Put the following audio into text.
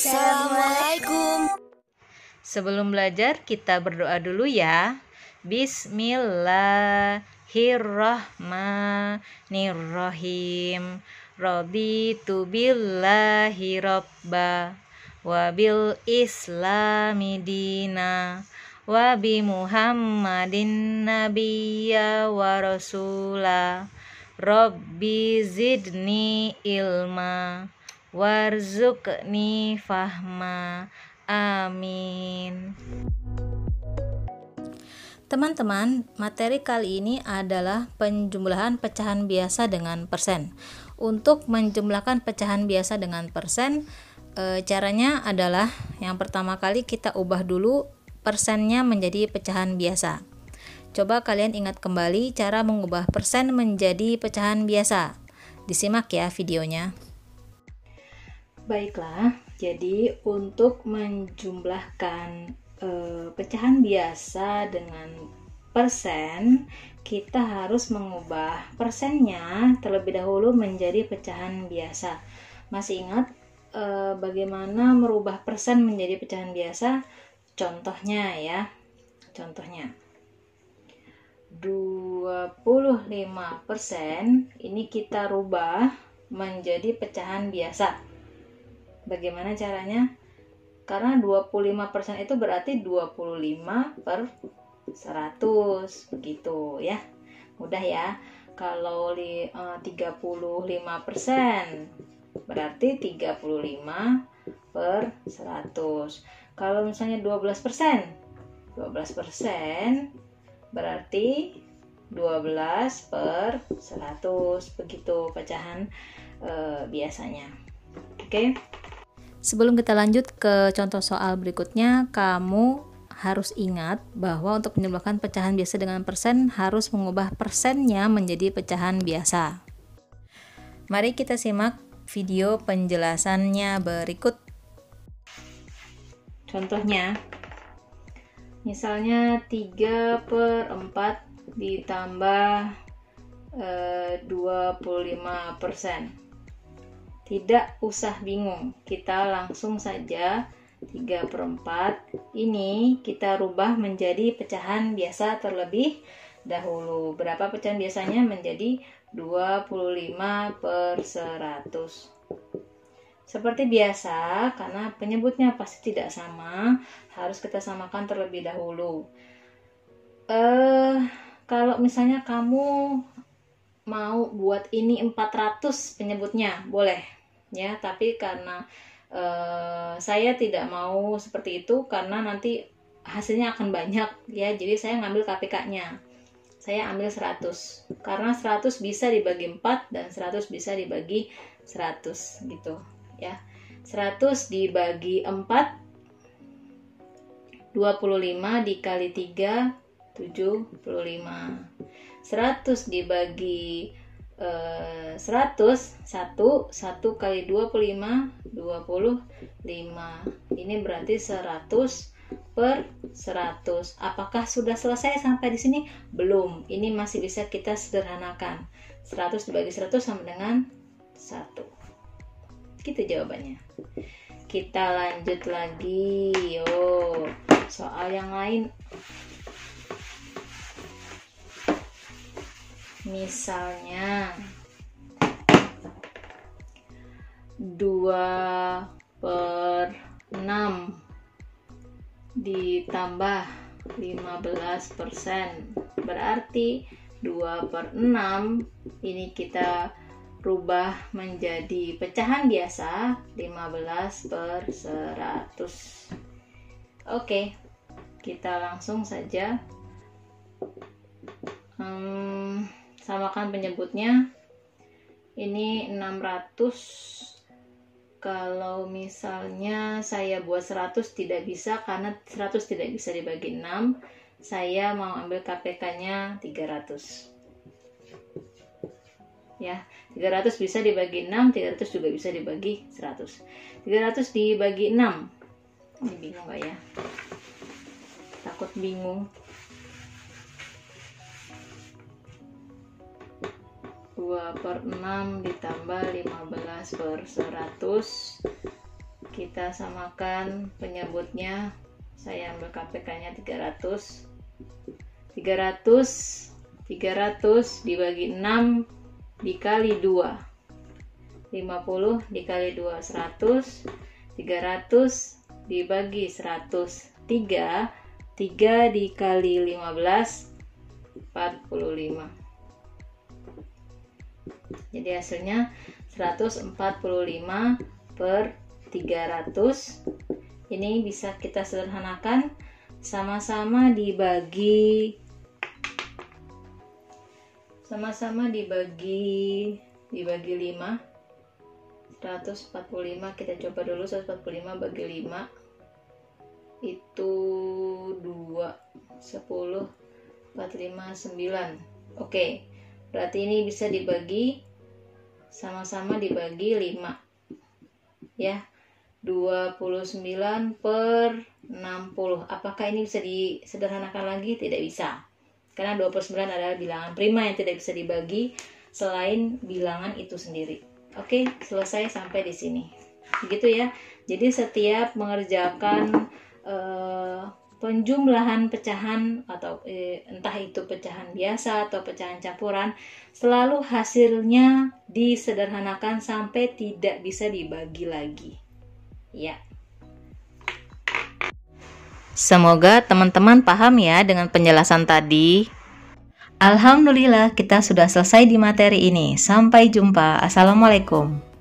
Assalamualaikum. Sebelum belajar kita berdoa dulu ya. Bismillahirrahmanirrahim. Raditu billahi robba wa bil islami dina wa bi muhammadin nabiyya wa rasula. Rabbi zidni ilma warzuqni fahma. Amin. Teman-teman, materi kali ini adalah penjumlahan pecahan biasa dengan persen. Untuk menjumlahkan pecahan biasa dengan persen, caranya adalah yang pertama kali kita ubah dulu persennya menjadi pecahan biasa. Coba kalian ingat kembali cara mengubah persen menjadi pecahan biasa. Disimak ya videonya. Baiklah, jadi untuk menjumlahkan pecahan biasa dengan persen, kita harus mengubah persennya terlebih dahulu menjadi pecahan biasa. Masih ingat bagaimana merubah persen menjadi pecahan biasa? Contohnya ya, contohnya 25% ini kita rubah menjadi pecahan biasa. Bagaimana caranya? Karena 25% itu berarti 25 per 100, begitu ya. Mudah ya. Kalau 35% berarti 35 per 100. Kalau misalnya 12% berarti 12 per 100, begitu pecahan biasanya. Oke. Sebelum kita lanjut ke contoh soal berikutnya, kamu harus ingat bahwa untuk menjumlahkan pecahan biasa dengan persen harus mengubah persennya menjadi pecahan biasa. Mari kita simak video penjelasannya berikut. Contohnya, misalnya 3/4 ditambah 25%. Tidak usah bingung, kita langsung saja 3/4 ini kita rubah menjadi pecahan biasa terlebih dahulu. Berapa pecahan biasanya? Menjadi 25 per 100. Seperti biasa, karena penyebutnya pasti tidak sama, harus kita samakan terlebih dahulu. Kalau misalnya kamu mau buat ini 400 penyebutnya, boleh ya, tapi karena saya tidak mau seperti itu karena nanti hasilnya akan banyak ya, jadi saya ngambil KPK-nya. Saya ambil 100 karena 100 bisa dibagi 4 dan 100 bisa dibagi 100 gitu ya. 100 dibagi 4 25 dikali 3 75. 100 dibagi 100 1 kali 25 25. Ini berarti 100 per 100. Apakah sudah selesai sampai di sini? Belum. Ini masih bisa kita sederhanakan. 100 dibagi 100 sama dengan 1. Gitu jawabannya. Kita lanjut lagi. Yuk, soal yang lain. Misalnya 2/6 ditambah 15%, berarti 2/6 ini kita rubah menjadi pecahan biasa 15 per 100. Oke, kita langsung saja samakan penyebutnya. Ini 600. Kalau misalnya saya buat 100 tidak bisa karena 100 tidak bisa dibagi 6. Saya mau ambil KPK-nya 300. Ya, 300 bisa dibagi 6, 300 juga bisa dibagi 100. 300 dibagi 6. Ini bingung gak ya? Takut bingung. 2/6 ditambah 15 per 100 Kita samakan penyebutnya. Saya ambil KPK-nya 300 dibagi 6 dikali 2, 50 dikali 2, 100. 300 dibagi 100, 3 dikali 15, 45. Jadi hasilnya 145 per 300. Ini bisa kita sederhanakan, sama-sama dibagi 5. 145 kita coba dulu. 145 bagi 5 itu 2, 10, 45, 9. Oke, berarti ini bisa dibagi, sama-sama dibagi 5 ya. 29 per 60. Apakah ini bisa disederhanakan lagi? Tidak bisa, karena 29 adalah bilangan prima yang tidak bisa dibagi selain bilangan itu sendiri. Oke, selesai sampai di sini. Begitu ya. Jadi setiap mengerjakan penjumlahan pecahan atau entah itu pecahan biasa atau pecahan campuran, selalu hasilnya disederhanakan sampai tidak bisa dibagi lagi. Ya. Semoga teman-teman paham ya dengan penjelasan tadi. Alhamdulillah kita sudah selesai di materi ini. Sampai jumpa. Assalamualaikum.